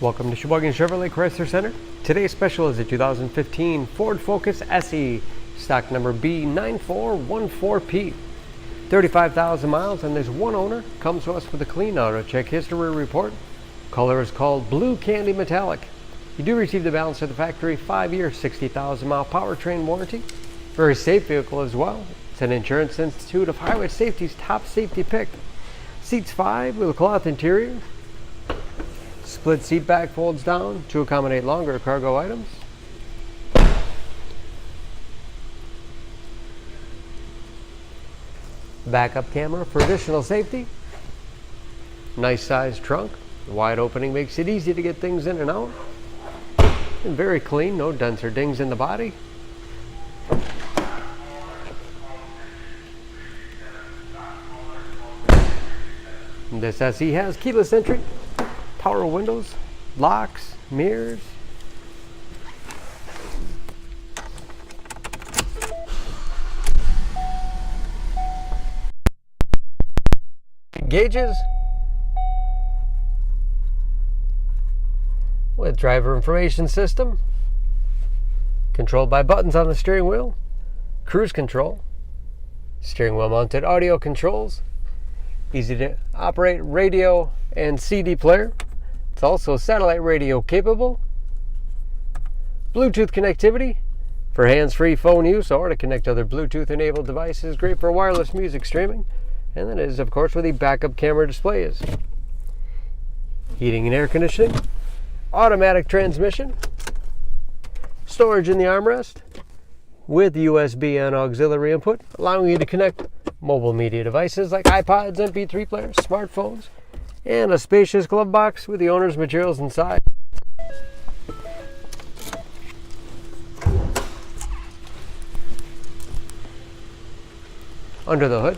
Welcome to Sheboygan Chevrolet Chrysler Center. Today's special is a 2015 Ford Focus SE, stock number B9414P. 35,000 miles and there's one owner. Comes to us with a clean auto check history report. Color is called Blue Candy Metallic. You do receive the balance of the factory 5-year, 60,000 mile powertrain warranty. Very safe vehicle as well. It's an Insurance Institute of Highway Safety's Top Safety Pick. Seats 5 with a cloth interior. Split seat back folds down to accommodate longer cargo items. Backup camera for additional safety. Nice sized trunk. The wide opening makes it easy to get things in and out. And very clean, no dents or dings in the body. This SE has keyless entry, power windows, locks, mirrors. Gauges with driver information system, controlled by buttons on the steering wheel, cruise control, steering wheel mounted audio controls, easy to operate radio and CD player. It's also satellite radio capable. Bluetooth connectivity for hands-free phone use or to connect other Bluetooth enabled devices. Great for wireless music streaming. And that is, of course, where the backup camera display is. Heating and air conditioning. Automatic transmission. Storage in the armrest with USB and auxiliary input, allowing you to connect mobile media devices like iPods, MP3 players, smartphones, and a spacious glove box with the owner's materials inside. Under the hood,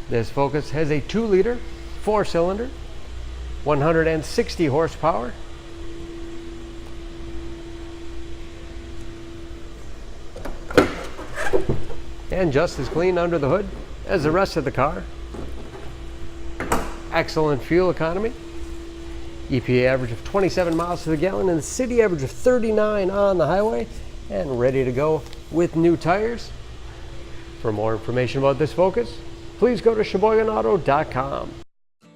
this Focus has a 2-liter, 4-cylinder, 160 horsepower. And just as clean under the hood as the rest of the car. Excellent fuel economy. EPA average of 27 miles to the gallon and the city average of 39 on the highway, and ready to go with new tires. For more information about this Focus, please go to SheboyganAuto.com.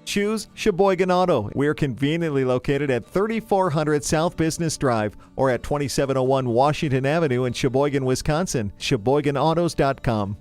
Choose Sheboygan Auto. We're conveniently located at 3400 South Business Drive or at 2701 Washington Avenue in Sheboygan, Wisconsin. SheboyganAutos.com.